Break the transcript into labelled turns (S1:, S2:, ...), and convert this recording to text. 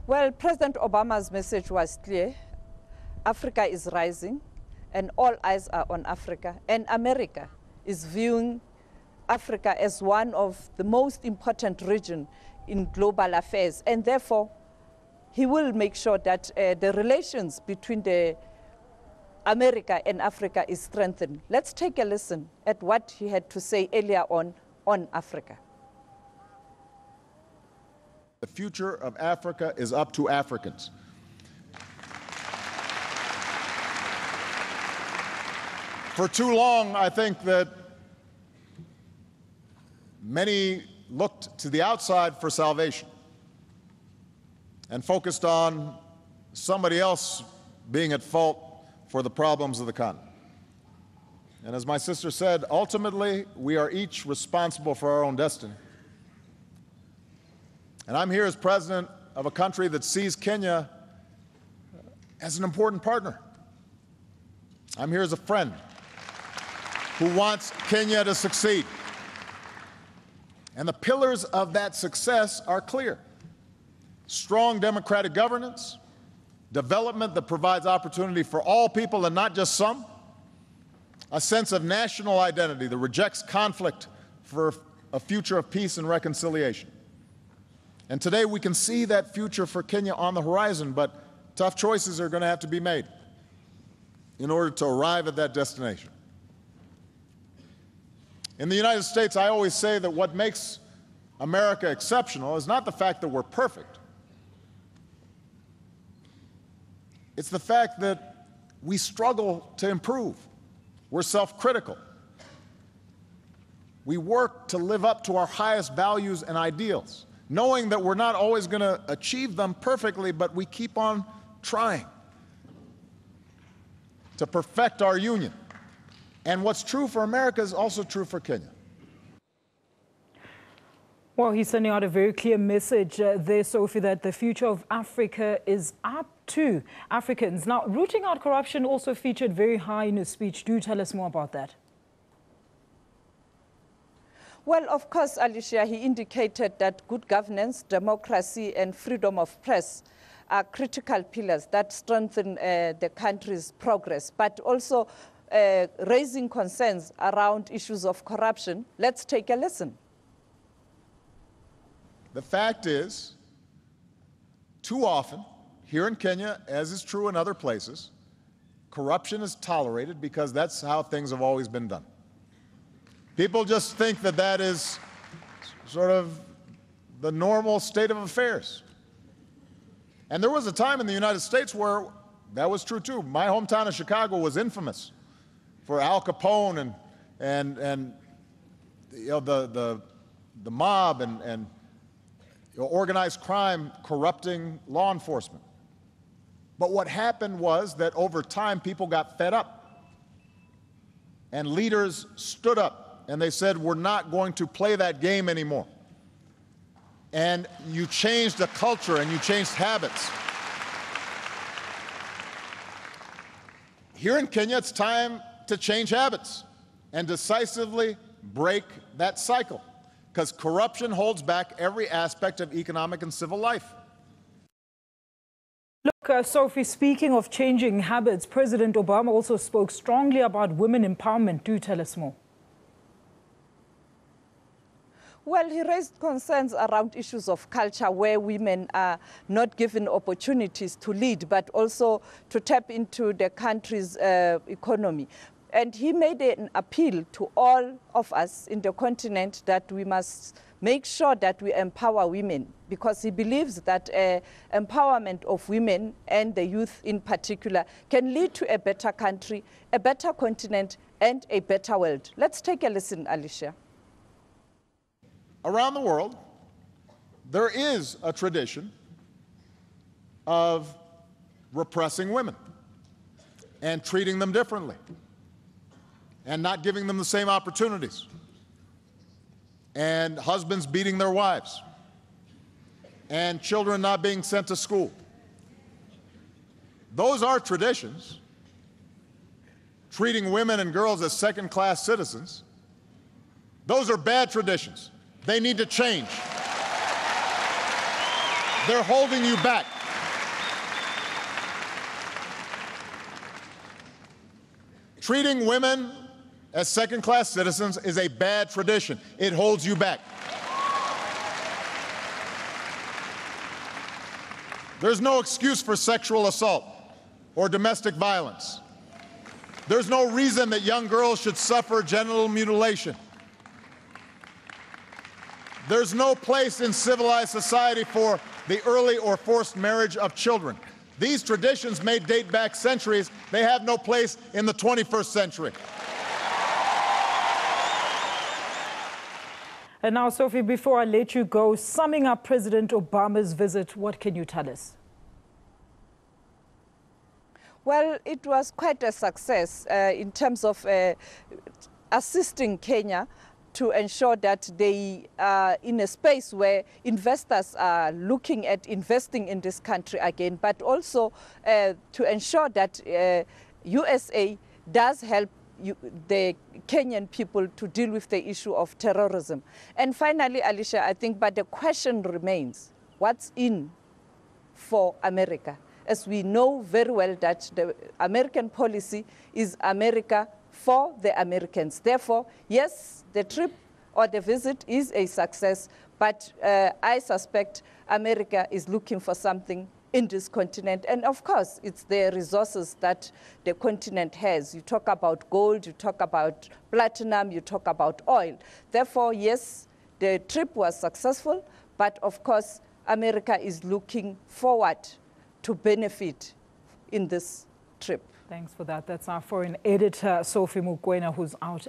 S1: Well, President Obama's message was clear. Africa is rising, and all eyes are on Africa. And America is viewing Africa as one of the most important regions in global affairs. And therefore, he will make sure that the relations between America and Africa is strengthened. Let's take a listen at what he had to say earlier on Africa.
S2: The future of Africa is up to Africans. For too long, I think that many looked to the outside for salvation and focused on somebody else being at fault for the problems of the continent. And as my sister said, ultimately, we are each responsible for our own destiny. And I'm here as president of a country that sees Kenya as an important partner. I'm here as a friend who wants Kenya to succeed. And the pillars of that success are clear: strong democratic governance, development that provides opportunity for all people and not just some, a sense of national identity that rejects conflict for a future of peace and reconciliation. And today we can see that future for Kenya on the horizon, but tough choices are going to have to be made in order to arrive at that destination. In the United States, I always say that what makes America exceptional is not the fact that we're perfect. It's the fact that we struggle to improve. We're self-critical. We work to live up to our highest values and ideals, knowing that we're not always going to achieve them perfectly, but we keep on trying to perfect our union. And what's true for America is also true for Kenya.
S3: Well, he's sending out a very clear message there, Sophie, that the future of Africa is up to Africans. Now, rooting out corruption also featured very high in his speech. Do tell us more about that.
S1: Well, of course, Alicia, he indicated that good governance, democracy, and freedom of press are critical pillars that strengthen the country's progress, but also raising concerns around issues of corruption. Let's take a listen.
S2: The fact is, too often, here in Kenya, as is true in other places, corruption is tolerated because that's how things have always been done. People just think that that is sort of the normal state of affairs. And there was a time in the United States where that was true too. My hometown of Chicago was infamous for Al Capone and you know, the mob and organized crime corrupting law enforcement. But what happened was that over time people got fed up, and leaders stood up and they said, we're not going to play that game anymore. And you changed the culture and you changed habits. Here in Kenya, it's time to change habits and decisively break that cycle, because corruption holds back every aspect of economic and civil life.
S3: Look, Sophie, speaking of changing habits, President Obama also spoke strongly about women empowerment. Do tell us more.
S1: Well, he raised concerns around issues of culture where women are not given opportunities to lead, but also to tap into the country's economy. And he made an appeal to all of us in the continent that we must make sure that we empower women, because he believes that empowerment of women and the youth in particular can lead to a better country, a better continent, and a better world. Let's take a listen, Alicia.
S2: Around the world, there is a tradition of repressing women and treating them differently and not giving them the same opportunities, and husbands beating their wives, and children not being sent to school. Those are traditions. Treating women and girls as second-class citizens, those are bad traditions. They need to change. They're holding you back. Treating women as second-class citizens is a bad tradition. It holds you back. There's no excuse for sexual assault or domestic violence. There's no reason that young girls should suffer genital mutilation. There's no place in civilized society for the early or forced marriage of children. These traditions may date back centuries. They have no place in the 21st century.
S3: And now, Sophie, before I let you go, summing up President Obama's visit, what can you tell us?
S1: Well, it was quite a success in terms of assisting Kenya to ensure that they are in a space where investors are looking at investing in this country again, but also to ensure that USA does help the Kenyan people to deal with the issue of terrorism. And finally, Alicia, I think, but the question remains, what's in for America? As we know very well that the American policy is America for the Americans. Therefore, yes, the trip or the visit is a success, but I suspect America is looking for something in this continent. And of course, it's the resources that the continent has. You talk about gold, you talk about platinum, you talk about oil. Therefore, yes, the trip was successful, but of course, America is looking forward to benefit in this trip.
S3: Thanks for that. That's our foreign editor, Sophie Mokoena, who's out